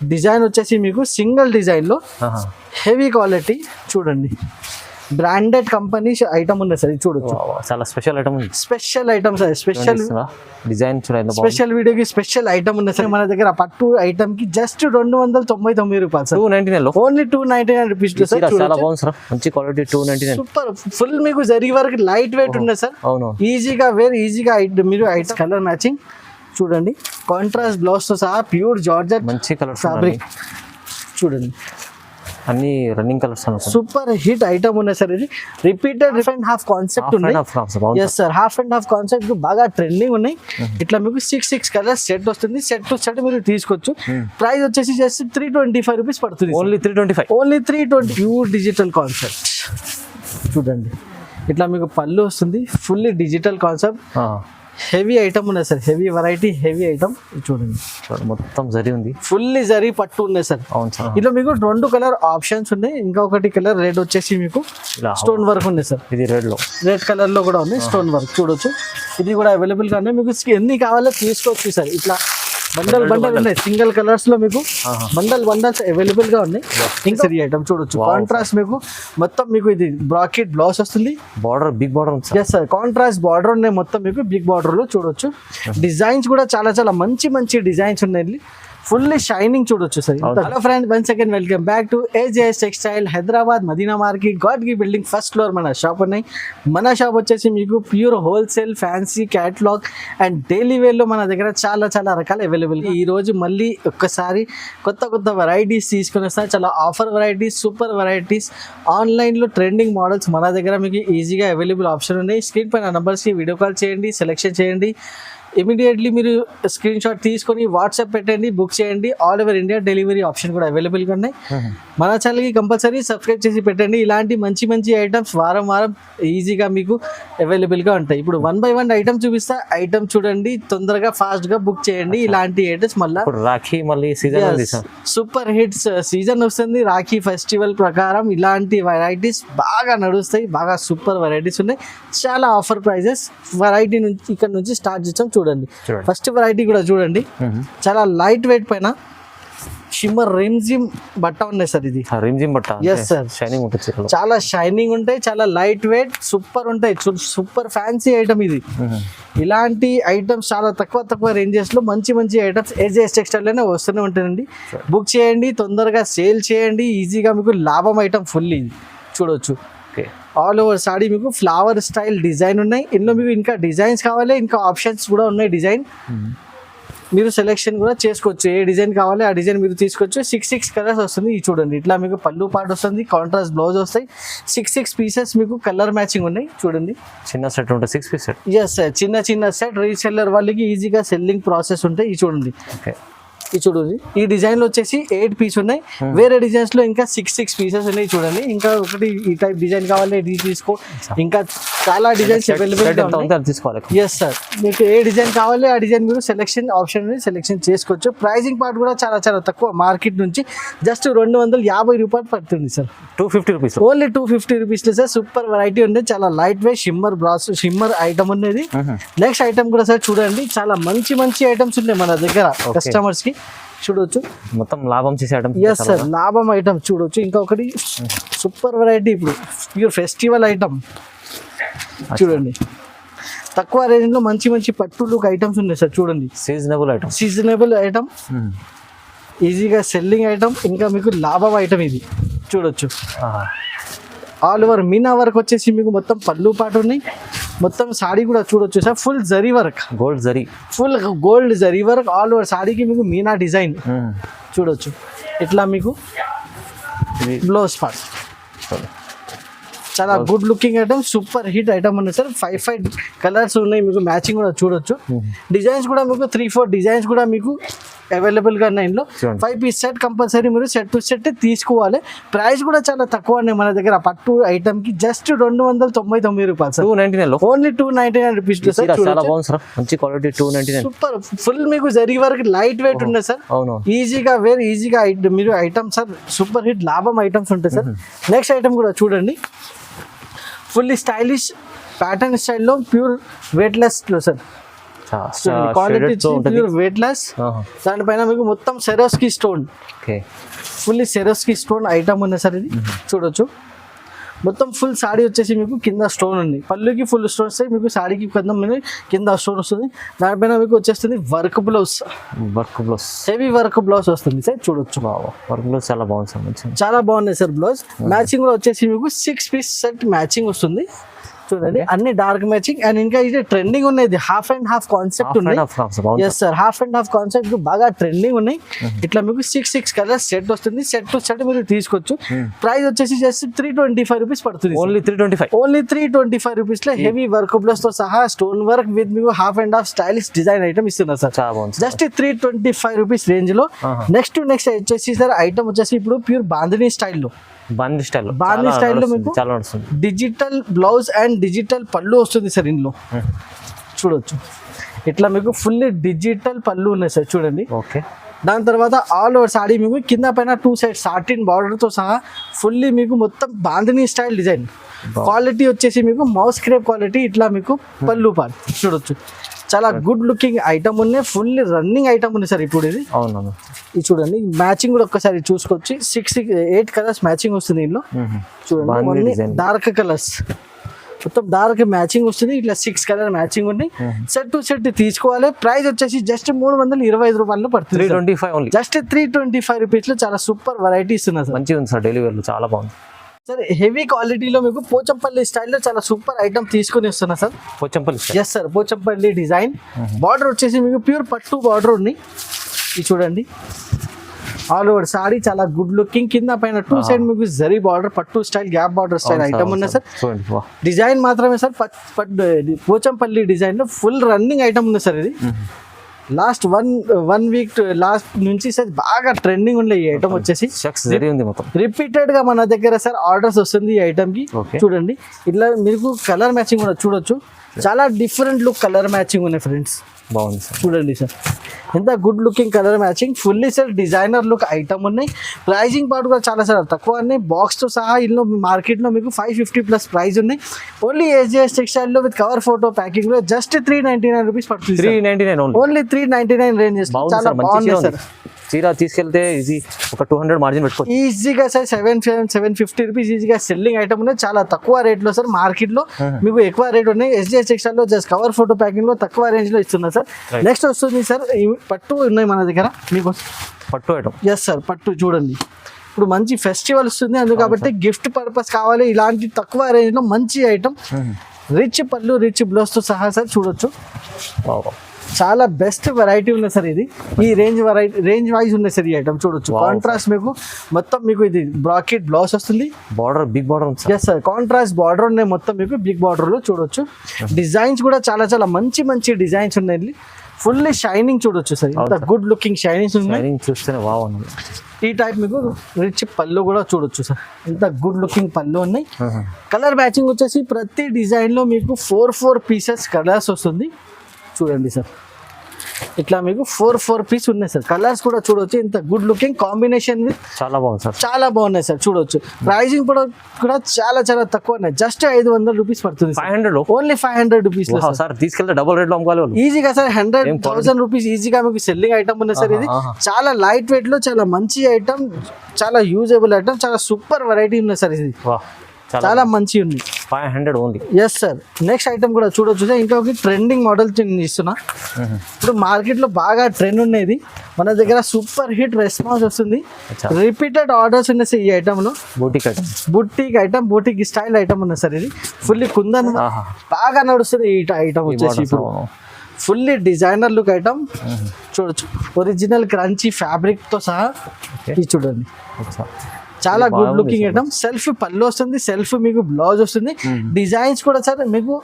Design వచ్చేసి మీకు single design లో హెవీ క్వాలిటీ చూడండి, బ్రాండెడ్ కంపెనీ ఐటమ్ ఉంది సార్. ఇది చూడొచ్చు, చాలా స్పెషల్ ఐటమ్ ఉంది. Special item sir, special design చూడండి, స్పెషల్ వీడియోకి స్పెషల్ ఐటమ్ ఉంది సార్. మన దగ్గర పట్టు ఐటమ్ కి జస్ట్ 299 రూపాయలు సార్. 299 only 299 rupees sir. చాలా బాగుంది సార్, మంచి క్వాలిటీ. 299 సూపర్. ఫుల్ మీకు జరీ వరకు లైట్ వెయిట్ ఉంది సార్. అవును, ఈజీగా వేర్, ఈజీగా మీరు ఐటమ్ కలర్ మ్యాచింగ్ చూడండి, కాంట్రాస్ట్ బ్లౌజ్ తో సహా ప్యూర్ జార్జెట్ మంచి కలర్ ఫ్యాబ్రిక్ చూడండి, అన్ని running colours. Super hit item ఉన్నాయి సార్. ఇది రిపీటెడ్ హాఫ్ కాన్సెప్ట్ ఉన్నాయి. Yes sir, half and half concept బాగా ట్రెండింగ్ ఉన్నాయి. ఇట్లా మీకు 6 కలర్స్ సెట్ వస్తుంది. సెట్ టు సెట్ మీరు తీసుకోవచ్చు. ప్రైస్ వచ్చేసి జస్ట్ 325 రూపీస్ పడుతుంది. Only 325. Only 320. Pure digital concept చూడండి, ఇట్లా మీకు పళ్ళు వస్తుంది, fully digital concept. Heavy item ఉన్నాయి sir, heavy variety, heavy item చూడండి. మొత్తం జరీ ఉంది, ఫుల్లీ జరీ పట్టు ఉన్నాయి సార్. అవును సార్. ఇలా మీకు 2 కలర్ ఆప్షన్స్ ఉన్నాయి. ఇంకొకటి కలర్ రెడ్ వచ్చేసి మీకు స్టోన్ వర్క్ ఉంది సార్. ఇది రెడ్ లో, రెడ్ కలర్ లో కూడా ఉంది స్టోన్ వర్క్ చూడొచ్చు. ఇది కూడా అవైలబుల్ గా ఉన్నాయి. మీకు ఎన్ని కావాలో తీసుకోవచ్చు సార్. ఇట్లా బండల్ ఉన్నాయి, సింగిల్ కలర్స్ లో మీకు బండల్స్ అవైలబుల్ గా ఉన్నాయి. ఇంకా ఈ ఐటమ్ చూడొచ్చు, కాంట్రాస్ట్ మీకు మొత్తం మీకు ఇది బ్రాకెట్ బ్లౌజ్ వస్తుంది. Border big border. Yes sir, contrast border ఉన్నాయి మొత్తం మీకు బిగ్ బార్డర్ లో చూడొచ్చు. డిజైన్స్ కూడా చాలా మంచి డిజైన్స్ ఉన్నాయి. ఫుల్లీ షైనింగ్ చూడొచ్చు sir. Hello friends, once again welcome back to AJS textile, Hyderabad Madina market, Gadgi building first floor మన షాప్ ఉన్నాయి. మన షాప్ వచ్చేసి మీకు pure wholesale, fancy, catalogue and daily wear లో మన దగ్గర చాలా రకాల అవైలబుల్. ఈ రోజు మళ్ళీ ఒక్కసారి కొత్త వెరైటీస్ తీసుకుని వస్తాను. చాలా offer varieties, super varieties, online లో ట్రెండింగ్ మోడల్స్ మన దగ్గర మీకు ఈజీగా అవైలబుల్ ఆప్షన్ ఉన్నాయి. స్క్రీన్ పైన నంబర్స్ కి వీడియో కాల్ చేయండి, సెలెక్షన్ చేయండి. ఇమీడియట్లీ మీరు స్క్రీన్ షాట్ తీసుకొని వాట్సాప్ పెట్టండి, బుక్ చేయండి. All over India delivery option కూడా అవైలబుల్గా ఉన్నాయి. మన ఛానల్కి కంపల్సరీ సబ్స్క్రైబ్ చేసి పెట్టండి. ఇలాంటి మంచి ఐటమ్స్ వారం ఈజీగా మీకు అవైలబుల్గా ఉంటాయి. ఇప్పుడు 1 by 1 ఐటమ్ చూపిస్తా. ఐటమ్ చూడండి, తొందరగా ఫాస్ట్గా బుక్ చేయండి. ఇలాంటి ఐటమ్స్ రాఖీ మళ్ళీ సీజన్ సూపర్ హిట్స్ సీజన్ వస్తుంది. రాఖీ ఫెస్టివల్ ప్రకారం ఇలాంటి వెరైటీస్ బాగా నడుస్తాయి. బాగా సూపర్ వెరైటీస్ ఉన్నాయి. చాలా ఆఫర్ ప్రైజెస్. వెరైటీ నుంచి ఇక్కడ నుంచి స్టార్ట్ చేస్తాం చూడండి. ఫస్ట్ వెరైటీ కూడా చూడండి, చాలా లైట్ వెయిట్ పైన షిమ్మర్ రిమ్జిమ్ బట్ట ఉన్నాయి సార్. ఇది రిమ్జిమ్ బట్ట. ఎస్ సార్, షైనింగ్ ఉంటుంది, చాలా షైనింగ్ ఉంటాయి, చాలా లైట్ వెయిట్, సూపర్ ఉంటాయి. సూపర్ ఫ్యాన్సీ ఐటమ్ ఇది. ఇలాంటి ఐటమ్స్ చాలా తక్కువ రేంజెస్ లో మంచి ఐటమ్స్ AJS టెక్స్టైల్ లోనే వస్తూనే ఉంటాయండి. బుక్ చేయండి, తొందరగా సేల్ చేయండి. ఈజీగా మీకు లాభం ఐటమ్ ఫుల్ ఇది చూడొచ్చు. ఆల్ ఓవర్ సాడీ మీకు ఫ్లవర్ స్టైల్ డిజైన్ ఉన్నాయి. ఇందులో మీకు ఇంకా డిజైన్స్ కావాలి, ఇంకా ఆప్షన్స్ కూడా ఉన్నాయి. డిజైన్ మీరు సెలెక్షన్ కూడా చేసుకోవచ్చు. ఏ డిజైన్ కావాలి ఆ డిజైన్ మీరు తీసుకోవచ్చు. 6 కలర్స్ వస్తుంది. ఇది చూడండి, ఇట్లా మీకు పళ్ళు పాటు వస్తుంది, కాంట్రాస్ట్ బ్లౌజ్ వస్తాయి. 6 పీసెస్ మీకు కలర్ మ్యాచింగ్ ఉన్నాయి చూడండి. చిన్న సెట్ ఉంటుంది, 6 పీస్ సెట్. ఎస్ సార్, చిన్న సెట్ రీసెల్లర్ వాళ్ళకి ఈజీగా సెల్లింగ్ ప్రాసెస్ ఉంటాయి. ఇది చూడండి, ఇది చూడండి. ఈ డిజైన్ లో వచ్చేసి 8 పీస్ ఉన్నాయి. వేరే డిజైన్స్ లో ఇంకా 6 పీసెస్ ఉన్నాయి చూడండి. ఇంకా ఒకటి ఈ టైప్ డిజైన్ కావాలి ఇది తీసుకో. ఇంకా చాలా డిజైన్స్ అవైలబుల్ తీసుకోవాలి. ఎస్ సార్, మీకు ఏ డిజైన్ కావాలి ఆ డిజైన్ మీరు సెలెక్షన్ ఆప్షన్ సెలెక్షన్ చేసుకోవచ్చు. ప్రైజింగ్ పార్ట్ కూడా చాలా తక్కువ. మార్కెట్ నుంచి జస్ట్ 250 రూపాయలు పడుతుంది sir. 250 rupees, only 250 rupees sir. Super variety ఉంది, చాలా లైట్ వెయిట్ షిమ్మర్ ఐటమ్ ఉన్నది. నెక్స్ట్ ఐటమ్ కూడా సార్ చూడండి, చాలా మంచి ఐటమ్స్ ఉన్నాయి మన దగ్గర కస్టమర్స్ కి చూడొచ్చు. మొత్తం లాభం చేసే ఐటమ్. ఎస్ సార్, లాభం ఐటమ్ చూడొచ్చు. ఇంకొకటి సూపర్ వెరైటీ ఇప్పుడు ప్యూర్ ఫెస్టివల్ ఐటమ్ చూడండి. తక్కువ రేంజ్ లో మంచి పట్టు లుక్ ఐటమ్స్ ఉన్నాయి సార్ చూడండి. సీజనబుల్ ఐటమ్, ఈజీగా సెల్లింగ్ ఐటమ్, ఇంకా మీకు లాభం ఐటమ్ ఇది చూడొచ్చు. ఆల్ ఓవర్ మీనా వర్క్ వచ్చేసి మీకు మొత్తం పళ్ళు పాటు ఉన్నాయి. మొత్తం సాడీ కూడా చూడొచ్చు sir, full zari work, full gold zari work. All over సాడీకి మీకు మీనా డిజైన్ చూడొచ్చు. ఇట్లా మీకు బ్లౌజ్ పార్ట్ చాలా good looking item, super hit item ఉన్నాయి సార్. 5 కలర్స్ ఉన్నాయి మీకు, మ్యాచింగ్ కూడా చూడొచ్చు. డిజైన్స్ కూడా మీకు 3-4 డిజైన్స్ కూడా మీకు అవైలబుల్ గా ఉన్నాయి. 5 పీస్ సెట్ కంపల్సరీ మీరు సెట్ టు సెట్ తీసుకోవాలి. ప్రైస్ కూడా చాలా తక్కువ ఉన్నాయి మన దగ్గర. పట్టు ఐటమ్ కి జస్ట్ 299 రూపాయలు సార్. 299, only 299 rupees sir. మంచి క్వాలిటీ, 299. సూపర్, ఫుల్ మీకు జరీ వర్క్ లైట్ వెయిట్ ఉన్నాయి సార్. ఈజీగా వేర్, ఈజీగా మీరు ఐటమ్ సార్. సూపర్ హిట్ లాభం ఐటమ్స్ ఉంటాయి సార్. నెక్స్ట్ ఐటమ్ కూడా చూడండి, ఫుల్లీ స్టైలిష్ ప్యాటర్న్ స్టైల్లో ప్యూర్ వెయిట్లెస్ లో sir. Quality pure weightless. దానిపైన మీకు మొత్తం Swarovski stone, okay, fully Swarovski stone item ఉంది సార్ ఇది. చూడొచ్చు మొత్తం ఫుల్ సాడీ వచ్చేసి మీకు కింద స్టోన్ ఉంది, పళ్ళుకి ఫుల్ స్టోన్ వస్తాయి, మీకు సాడీకి కింద స్టోన్ వస్తుంది. దానిపైన మీకు వచ్చేస్తుంది work blouse, heavy work blouse వస్తుంది సార్. చూడొచ్చు వర్క్ బ్లౌజ్ చాలా బాగుంది సార్, మంచి చాలా బాగున్నాయి సార్ బ్లౌజ్. మ్యాచింగ్ కూడా వచ్చేసి మీకు 6 పీస్ సెట్ మ్యాచింగ్ వస్తుంది. చూడండి అన్ని డార్క్ మ్యాచింగ్. అండ్ ఇంకా ఇది ట్రెండింగ్ ఉన్నాయి, హాఫ్ అండ్ హాఫ్ కాన్సెప్ట్ ఉన్నాయి. Yes sir, half and half concept బాగా ట్రెండింగ్ ఉన్నాయి. ఇట్లా మీకు 6 కలర్స్ సెట్ వస్తుంది. సెట్ టు సెట్ మీరు తీసుకోవచ్చు. ప్రైస్ వచ్చేసి జస్ట్ 325 రూపీస్ పడుతుంది. ఓన్లీ 325 రూపీస్ లో హెవీ వర్క్ బ్లౌజ్ తో సహా స్టోన్ వర్క్ విత్ మీకు half and half stylish design item ఇస్తున్నారు సార్. జస్ట్ 325 రూపీస్ రేంజ్ లో. నెక్స్ట్ వచ్చేసి సార్ ఐటమ్ వచ్చేసి ఇప్పుడు ప్యూర్ బాందినీ స్టైల్లో, బాందినీ స్టైల్లో మీకు డిజిటల్ బ్లౌజ్ అండ్ డిజిటల్ పళ్ళు వస్తుంది సార్. ఇందులో చూడొచ్చు ఇట్లా మీకు ఫుల్లీ డిజిటల్ పళ్ళు ఉన్నాయి సార్. చూడండి, ఓకే. దాని తర్వాత ఆల్ ఓవర్ సాడీ మీకు కింద పైన 2 సైడ్ సాటిన్ బార్డర్ తో సహా ఫుల్లీ మీకు మొత్తం బాందినీ స్టైల్ డిజైన్. క్వాలిటీ వచ్చేసి మీకు మౌస్ క్రేప్ క్వాలిటీ. ఇట్లా మీకు పళ్ళు పార్ట్ చూడొచ్చు, చాలా గుడ్ లుకింగ్ ఐటమ్ ఉన్నాయి, ఫుల్లీ రన్నింగ్ ఐటమ్ ఉంది సార్ ఇప్పుడు ఇది. అవునవును, ఇది చూడండి మ్యాచింగ్ కూడా ఒక్కసారి చూసుకోవచ్చు. 8 కలర్స్ మ్యాచింగ్ వస్తుంది ఇందులో. చూడండి డార్క్ కలర్స్ మొత్తం డార్క్ మ్యాచింగ్ వస్తుంది. ఇట్లా 6 కలర్ మ్యాచింగ్ ఉన్నాయి. సెట్ టు సెట్ తీసుకోవాలి. ప్రైస్ వచ్చేసి జస్ట్ 325 రూపాయలు పడుతుంది. 325 జస్ట్ 325 రూపీస్ లో చాలా సూపర్ వెరైటీ ఇస్తున్నారు సార్. మంచిగా ఉంది సార్, డెలివరీ చాలా బాగుంది సార్. హెవీ క్వాలిటీలో మీకు పోచంపల్లి స్టైల్లో చాలా సూపర్ ఐటమ్ తీసుకొని వస్తున్నా sir. Pochampalli, yes sir, Pochampalli design. Border వచ్చేసి మీకు ప్యూర్ పట్టు బార్డర్ ఉంది. ఇది చూడండి ఆల్ ఓవర్ సారీ చాలా గుడ్ లుకింగ్. కింద పైన 2 సైడ్ మీకు జరీ బార్డర్ పట్టు style gap border style item ఉన్నాయి సార్. డిజైన్ మాత్రమే సార్, పోచంపల్లి డిజైన్ లో ఫుల్ రన్నింగ్ ఐటమ్ ఉంది సార్ ఇది. లాస్ట్ వన్ వీక్ లాస్ట్ నుంచి సార్ బాగా ట్రెండింగ్ ఉండే ఈ ఐటమ్ వచ్చేసి. రిపీటెడ్ గా మన దగ్గర సార్ ఆర్డర్స్ వస్తుంది ఈ ఐటమ్ కి. చూడండి ఇట్లా మీకు కలర్ మ్యాచింగ్ కూడా చూడొచ్చు, చాలా డిఫరెంట్ లుక్ కలర్ మ్యాచింగ్ ఉన్నాయి ఫ్రెండ్స్. బాగుంది సార్, చూడండి సార్ ఎంత good looking colour matching. Fully sir designer look item ఉన్నాయి. ప్రైజింగ్ పార్ట్ కూడా చాలా సార్ తక్కువ ఉన్నాయి. బాక్స్ తో సహా ఇందులో మార్కెట్ లో మీకు 550+ ప్రైస్ ఉన్నాయి. ఓన్లీ ఏజిఎస్ టెక్స్టైల్ లో విత్ కవర్ ఫోటో ప్యాకింగ్ లో జస్ట్ 399 రూపీస్ పడుతుంది. 399 ఓన్లీ 399 రేంజెస్. చాలా బాగుంది సార్. చీర తీసుకెళ్తే ఈజీ ఒక 200 మార్జిన్ పెట్టుకోవచ్చు ఈజీగా సార్. 750 రూపీస్ ఈజీగా సెల్లింగ్ ఐటమ్ ఉన్నాయి. చాలా తక్కువ రేట్ లో సార్. మార్కెట్ లో మీకు ఎక్కువ రేట్ ఉన్నాయి. ఎస్జిఎస్ టెక్స్టైల్ లో జస్ట్ కవర్ ఫోటో ప్యాకింగ్ లో తక్కువ రేంజ్ లో ఇస్తున్నారు సార్. నెక్స్ట్ వస్తుంది సార్ పట్టు ఉన్నాయి మన దగ్గర మీకు. పట్టు ఐటమ్, ఎస్ సార్, పట్టు చూడండి ఇప్పుడు మంచి ఫెస్టివల్ వస్తుంది అందుకు కాబట్టి గిఫ్ట్ పర్పస్ కావాలి ఇలాంటి తక్కువ రేంజ్ లో మంచి ఐటమ్. రిచ్ పళ్ళు రిచ్ బ్లౌజ్ తో సహా సార్. చూడొచ్చు చాలా బెస్ట్ వెరైటీ ఉంది సార్ ఇది. ఈ రేంజ్ వైజ్ ఉంది సార్ ఈ ఐటమ్. చూడొచ్చు కాంట్రాస్ట్ మీకు మొత్తం మీకు ఇది బ్రాకెట్ బ్లౌజ్ వస్తుంది. Border big border. Yes sir, contrast border ఉన్నాయి మొత్తం మీకు బిగ్ బార్డర్ లో. చూడొచ్చు డిజైన్స్ కూడా చాలా చాలా మంచి మంచి డిజైన్స్ ఉన్నాయి. ఫుల్లీ షైనింగ్ చూడొచ్చు సార్, ఇంత గుడ్ లుకింగ్ షైనింగ్స్ ఉన్నాయి. చూస్తేనే బాగుంది. ఈ టైప్ మీకు రిచ్ పళ్ళు కూడా చూడొచ్చు సార్, ఇంత గుడ్ లుకింగ్ పళ్ళు ఉన్నాయి. కలర్ మ్యాచింగ్ వచ్చేసి ప్రతి డిజైన్ లో మీకు 4 పీసెస్ కలర్స్ వస్తుంది. చూడండి సార్ ఇట్లా మీకు 4 పీస్ ఉన్నాయి సార్. కలర్స్ కూడా చూడొచ్చు, ఇంత గుడ్ లుకింగ్ కాంబినేషన్ విత్ చాలా బాగుంది సార్, చాలా బాగున్నాయి సార్. చూడొచ్చు ప్రైజింగ్ కూడా చాలా చాలా తక్కువ ఉన్నాయి. జస్ట్ 500 రూపీస్ పడుతుంది. 500 ఓన్లీ 500 రూపీస్ సార్. తీసుకెళ్తే డబుల్ రేట్ లో అమ్ముకోవాలి ఈజీగా సార్. 100,000 రూపీస్ ఈజీగా మీకు సెల్లింగ్ ఐటమ్ ఉంది సార్. ఇది చాలా లైట్ వెయిట్ లో చాలా మంచి ఐటమ్, చాలా యూజబుల్ ఐటమ్, చాలా సూపర్ వెరైటీ ఉంది సార్. ఇది చాలా మంచి ఉంది. 500 only. Yes sir. Next item కూడా చూడొచ్చు సార్. ఇంకా ఒక ట్రెండింగ్ మోడల్ ఇస్తున్నా. ఇప్పుడు మార్కెట్ లో బాగా ట్రెండ్ ఉండేది మన దగ్గర, సూపర్ హిట్ రెస్పాన్స్ వస్తుంది. రిపీటెడ్ ఆర్డర్స్ ఉన్నాయి సార్ ఈ ఐటమ్ లో. Boutique item boutique style item ఉంది సార్. ఇది ఫుల్లీ కుందన్ బాగా నడుస్తుంది ఈ ఐటమ్ వచ్చేసి. ఇప్పుడు ఫుల్లీ డిజైనర్ లుక్ ఐటమ్ చూడొచ్చు. ఒరిజినల్ క్రంచీ ఫ్యాబ్రిక్ తో సహా ఇది చూడండి. చాలా గుడ్ లుకింగ్ ఐటమ్. సెల్ఫ్ పళ్ళు వస్తుంది, సెల్ఫ్ మీకు బ్లౌజ్ వస్తుంది. డిజైన్స్ కూడా సార్ మీకు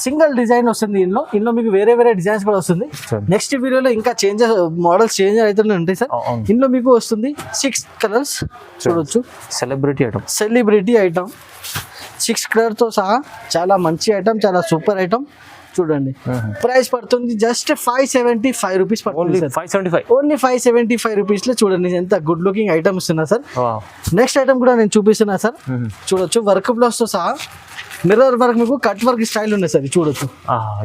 సింగిల్ డిజైన్ వస్తుంది. ఇందులో మీకు వేరే డిజైన్స్ కూడా వస్తుంది. నెక్స్ట్ వీడియోలో ఇంకా మోడల్స్ చేంజ్ అవుతూనే ఉంటాయి సార్. ఇందులో మీకు వస్తుంది 6 కలర్స్ చూడొచ్చు. సెలబ్రిటీ ఐటమ్ 6 కలర్ తో సహా చాలా మంచి ఐటమ్, చాలా సూపర్ ఐటమ్. చూడండి ప్రైస్ పడుతుంది జస్ట్ 575 రూపీస్ ఓన్లీ పడుతుంది సార్ 575. ఓన్లీ 575 రూపీస్ లో చూడండి ఎంత గుడ్ లుకింగ్ ఐటమ్ ఇస్తున్నా సార్. నెక్స్ట్ ఐటమ్ కూడా నేను చూపిస్తున్నా సార్. చూడొచ్చు వర్క్ బ్లౌజ్ తో సహా మిర్రర్ వర్క్ మీకు కట్ వర్క్ స్టైల్ ఉన్నాయి సార్. చూడొచ్చు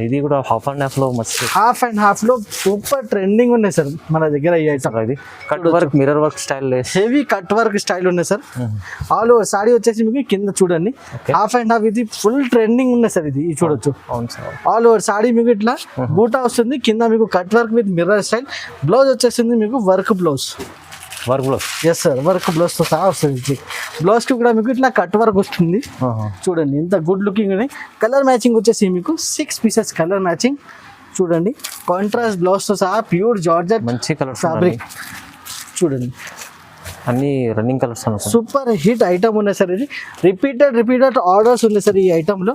ఇది కూడా హాఫ్ అండ్ హాఫ్ లో మస్తు. హాఫ్ అండ్ హాఫ్ లో సూపర్ ట్రెండింగ్ ఉన్నాయి సార్ మన దగ్గర ఈ ఐటమ్. ఇది cut work mirror work style heavy cut work style ఉన్నాయి సార్. ఆల్ ఓవర్ సాడీ వచ్చేసి మీకు కింద చూడండి హాఫ్ అండ్ హాఫ్ ఇది ఫుల్ ట్రెండింగ్ ఉన్నాయి సార్. ఇది చూడొచ్చు ఆల్ ఓవర్ సాడీ మీకు ఇట్లా బూటా వస్తుంది, కింద మీకు cut work with mirror style. Blouse వచ్చేసింది మీకు work blouse. Work blouse yes sir work blouse తో సహా వస్తుంది. బ్లౌజ్ కి కూడా మీకు ఇట్లా కట్ వర్క్ వస్తుంది. చూడండి ఇంత గుడ్ లుకింగ్ ఉన్నాయి. కలర్ మ్యాచింగ్ వచ్చేసి మీకు 6 పీసెస్ కలర్ మ్యాచింగ్. చూడండి కాంట్రాస్ట్ బ్లౌజ్ తో సహా ప్యూర్ జార్జెట్ మంచి కలర్ ఫ్యాబ్రిక్. చూడండి అన్ని running colours super hit item ఉన్నాయి సార్. ఇది రిపీటెడ్ ఆర్డర్స్ ఉన్నాయి సార్ ఈ ఐటమ్ లో.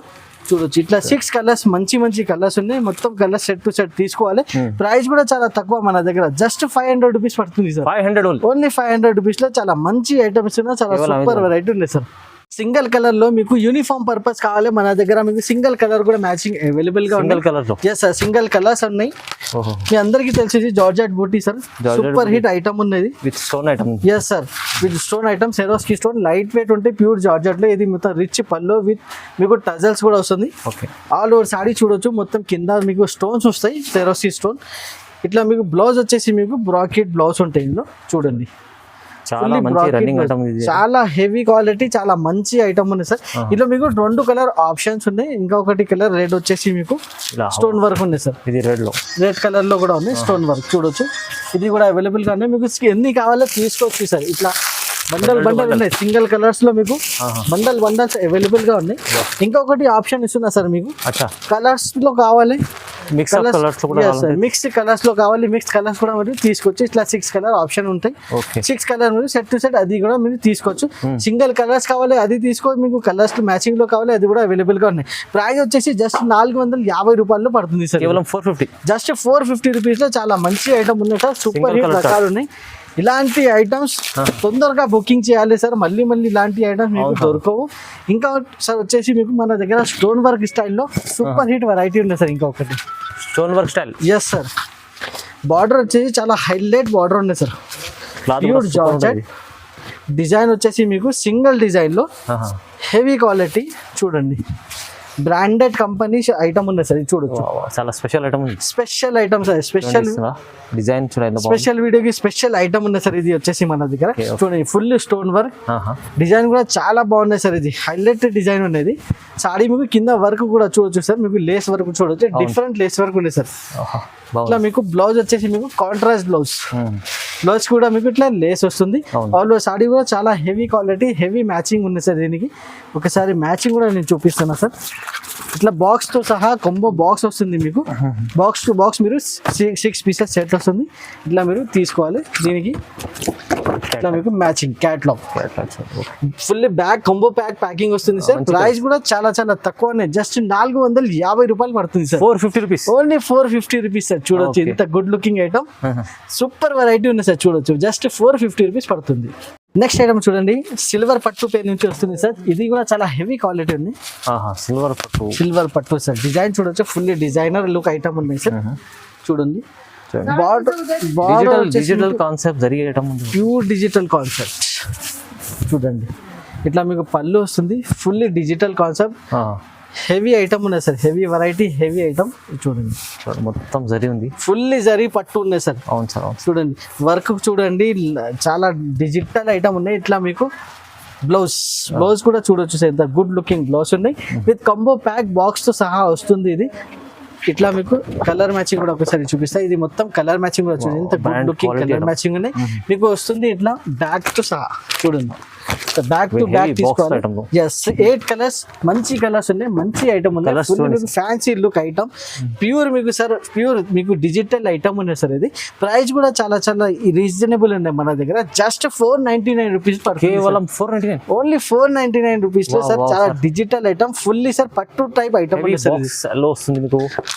చూడొచ్చు ఇట్లా 6 కలర్స్ మంచి కలర్స్ ఉన్నాయి. మొత్తం కలర్స్ సెట్ టు సెట్ తీసుకోవాలి. ప్రైస్ కూడా చాలా తక్కువ మన దగ్గర జస్ట్ 500 రూపీస్ పడుతుంది సార్. 500 ఓన్లీ 500 రూపీస్ లో చాలా మంచి ఐటమ్స్ ఉన్నాయి. చాలా సూపర్ వెరైటీ ఉంది సార్. సింగిల్ కలర్ లో మీకు యూనిఫామ్ పర్పస్ కావాలి మన దగ్గర మీకు సింగిల్ కలర్ కూడా మ్యాచింగ్ అవైలబుల్ గా ఉంది. కలర్ లో ఎస్ సార్ సింగిల్ కలర్స్ ఉన్నాయి. మీ అందరికి తెలిసి georgette buti sir super hit item ఉన్నది with stone item. Yes sir with stone item Swarovski stone light weight ఉంటే ప్యూర్ జార్జెట్ లో. ఇది మొత్తం రిచ్ పల్లో విత్ మీకు టజల్స్ కూడా వస్తుంది. ఆల్ ఓవర్ సాడీ చూడొచ్చు మొత్తం కింద మీకు స్టోన్స్ వస్తాయి సెరోస్కి స్టోన్. ఇట్లా మీకు బ్లౌజ్ వచ్చేసి మీకు బ్రాకెట్ బ్లౌజ్ ఉంటాయి ఇందులో. చూడండి చాలా మంచి రన్నింగ్ ఐటమ్ ఇది. చాలా హెవీ క్వాలిటీ చాలా మంచి ఐటమ్ ఉంది సార్. ఇందులో మీకు 2 కలర్ ఆప్షన్స్ ఉన్నాయి. ఇంకా ఒకటి కలర్ రెడ్ వచ్చేసి మీకు స్టోన్ వర్క్ ఉంది సార్. ఇది రెడ్ కలర్ లో కూడా ఉంది స్టోన్ వర్క్. చూడొచ్చు ఇది కూడా అవైలబుల్ గా ఉన్నాయి. మీకు ఎన్ని కావాలో తీసుకోవచ్చు సార్. ఇట్లా బండల్ ఉన్నాయి సింగిల్ కలర్స్ లో మీకు బండల్స్ అవైలబుల్ గా ఉన్నాయి. ఇంకొకటి ఆప్షన్ ఇస్తున్నా సార్ మీకు కలర్స్ లో కావాలి మిక్స్ కలర్స్ లో కావాలి. మిక్స్ కలర్స్ కూడా మీరు తీసుకోవచ్చు. ఇట్లా 6 కలర్ ఆప్షన్ ఉంటాయి. 6 కలర్ మీరు సెట్ టు సెట్ అది కూడా మీరు తీసుకోవచ్చు. సింగిల్ కలర్స్ కావాలి అది తీసుకోవచ్చు. మీకు కలర్స్ మ్యాచింగ్ లో కావాలి అది కూడా అవైలబుల్ గా ఉన్నాయి. ప్రైస్ వచ్చేసి జస్ట్ 450 రూపాయలు పడుతుంది సార్. కేవలం 450 జస్ట్ 450 రూపీస్ లో చాలా మంచి ఐటమ్ ఉన్నాయి సార్. సూపర్ హిట్ రకాలు ఉన్నాయి. ఇలాంటి ఐటమ్స్ తొందరగా బుకింగ్ చేయాలి సార్. మళ్ళీ ఇలాంటి ఐటమ్స్ మీకు దొరకవు. ఇంకా సార్ వచ్చేసి మీకు మన దగ్గర స్టోన్ వర్క్ స్టైల్లో సూపర్ హిట్ వెరైటీ ఉంది సార్. ఇంకా ఒకటి stone work style. Yes sir border వచ్చేసి చాలా హైలైట్ బార్డర్ ఉంది సార్. ప్యూర్ జార్జెట్ డిజైన్ వచ్చేసి మీకు సింగిల్ డిజైన్ లో హెవీ క్వాలిటీ. చూడండి బ్రాండెడ్ కంపెనీ ఐటమ్ ఉంది సార్. ఇది చూడొచ్చు చాలా special item. Special item sir. Special design చూడండి. స్పెషల్ వీడియోకి స్పెషల్ ఐటమ్ ఉంది సార్. ఇది వచ్చేసి మన దగ్గర చూడండి ఫుల్ స్టోన్ వర్క్ డిజైన్ కూడా చాలా బాగున్నాయి సార్. ఇది హైలైట్ డిజైన్ ఉన్నది. సాడీ మీకు కింద వర్క్ కూడా చూడొచ్చు సార్. మీకు లేస్ వర్క్ చూడొచ్చు. డిఫరెంట్ లేస్ వర్క్ ఉంది సార్. ఇట్లా మీకు బ్లౌజ్ వచ్చేసి మీకు కాంట్రాస్ట్ బ్లౌజ్ కూడా మీకు ఇట్లా లేస్ వస్తుంది. ఆల్ సాడీ కూడా చాలా హెవీ క్వాలిటీ హెవీ మ్యాచింగ్ ఉంది సార్. దీనికి ఒకసారి మ్యాచింగ్ కూడా నేను చూపిస్తున్నా సార్. ఇట్లా బాక్స్ తో సహా కొంబో బాక్స్ వస్తుంది మీకు. బాక్స్ టు బాక్స్ మీరు 6 పీసెస్ సెట్ వస్తుంది. ఇట్లా మీరు తీసుకోవాలి. దీనికి ఇట్లా మీకు matching catalogue full bag combo packing వస్తుంది సార్. ప్రైస్ కూడా చాలా తక్కువనే జస్ట్ 450 రూపాయలు పడుతుంది sir. 450 rupees only 450 rupees sir. చూడొచ్చు ఇంత good looking item super variety ఉంది సార్. చూడొచ్చు జస్ట్ 450 రూపీస్ పడుతుంది. నెక్స్ట్ ఐటమ్ చూడండి సిల్వర్ పట్టు పేరు నుంచి వస్తుంది సార్. ఇది కూడా చాలా హెవీ క్వాలిటీ ఉంది. సిల్వర్ పట్టు సార్. డిజైన్ చూడొచ్చు ఫుల్ డిజైనర్ లుక్ ఐటమ్ ఉన్నాయి సార్. చూడండి డిజిటల్ కాన్సెప్ట్ జరిగే ప్యూర్ డిజిటల్ కాన్సెప్ట్. చూడండి ఇట్లా మీకు పళ్ళు వస్తుంది fully digital concept. Heavy item ఉన్నాయి sir. Heavy variety heavy item. చూడండి మొత్తం జరీ ఉంది. ఫుల్లీ జరీ పట్టు ఉన్నాయి సార్. అవును సార్. చూడండి వర్క్ చూడండి చాలా డిజిటల్ ఐటమ్ ఉన్నాయి. ఇట్లా మీకు బ్లౌజ్ కూడా చూడొచ్చు సార్. ఇంత గుడ్ లుకింగ్ బ్లౌజ్ ఉన్నాయి విత్ కంబో ప్యాక్ బాక్స్ తో సహా వస్తుంది. ఇది ఇట్లా మీకు కలర్ మ్యాచింగ్ కూడా ఒకసారి చూపిస్తా. ఇది మొత్తం కలర్ మ్యాచింగ్ కూడా చూడండి. ఇంత గుడ్ లుకింగ్ కలర్ మ్యాచింగ్ ఉన్నాయి మీకు వస్తుంది. ఇట్లా బ్యాక్ తో సహా చూడండి బ్యాక్ టు బ్యాక్ తీసుకోవాలి. ఎస్ 8 కలర్స్ మంచి కలర్స్ ఉన్నాయి. మంచి ఐటమ్ ఉన్నాయి. ఫ్యాన్సీ లుక్ ఐటమ్ ప్యూర్ మీకు సార్. ప్యూర్ మీకు డిజిటల్ ఐటమ్ ఉన్నాయి సార్. ఇది ప్రైస్ కూడా చాలా రీజనబుల్ ఉన్నాయి మన దగ్గర. జస్ట్ 499 రూపీస్ కేవలం 499 ఓన్లీ 499 రూపీస్ లో సార్. చాలా డిజిటల్ ఐటమ్ ఫుల్లీ సార్ పట్టు టైప్ ఐటమ్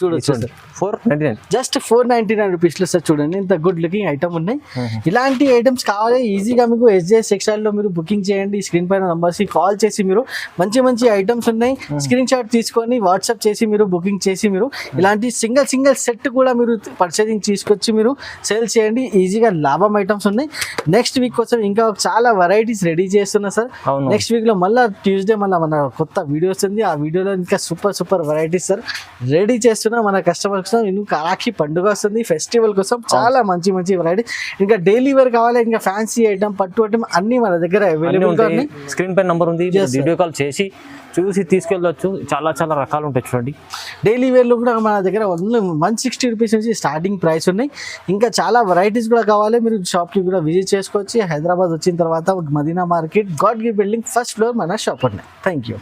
చూడొచ్చు సార్. 499 జస్ట్ 499 రూపీస్ లో సార్. చూడండి ఇంత గుడ్ లుకింగ్ ఐటమ్ ఉన్నాయి. ఇలాంటి ఐటమ్స్ కావాలి ఈజీగా మీకు SJS టెక్స్టైల్ లో మీరు బుకింగ్ బుకింగ్ చేయండి. స్క్రీన్ పైన నంబర్స్కి కాల్ చేసి మీరు మంచి మంచి ఐటమ్స్ ఉన్నాయి, స్క్రీన్ షాట్ తీసుకొని వాట్సాప్ చేసి మీరు బుకింగ్ చేసి మీరు ఇలాంటి సింగిల్ సెట్ కూడా మీరు పర్చేసింగ్ తీసుకొచ్చి మీరు సేల్ చేయండి. ఈజీగా లాభం ఐటమ్స్ ఉన్నాయి. నెక్స్ట్ వీక్ కోసం ఇంకా చాలా వెరైటీస్ రెడీ చేస్తున్నా సార్. అవును. నెక్స్ట్ వీక్లో మళ్ళీ ట్యూస్డే మళ్ళీ మన కొత్త వీడియో వస్తుంది. ఆ వీడియోలో ఇంకా సూపర్ వెరైటీస్ సార్ రెడీ చేస్తున్నా మన కస్టమర్ కోసం. ఇంకా రాఖీ పండుగ వస్తుంది, ఫెస్టివల్ కోసం చాలా మంచి వెరైటీ. ఇంకా డైలీ వేర్ కావాలి, ఇంకా ఫ్యాన్సీ ఐటమ్, పట్టు ఐటమ్ అన్ని మన దగ్గర అవైలబుల్ గా ఉన్నాయి. స్క్రీన్ పై నంబర్ ఉంది, వీడియో కాల్ చేసి చూసి తీసుకెళ్ళవచ్చు. చాలా రకాలు ఉంటాయి చూడండి. డైలీ వేర్లో కూడా మన దగ్గర ఓన్లీ 160 రూపీస్ నుంచి స్టార్టింగ్ ప్రైస్ ఉన్నాయి. ఇంకా చాలా వెరైటీస్ కూడా కావాలి, మీరు షాప్కి కూడా విజిట్ చేసుకోవచ్చు. హైదరాబాద్ వచ్చిన తర్వాత Madina market, God gift building first floor మన షాప్ ఉన్నాయి. Thank you.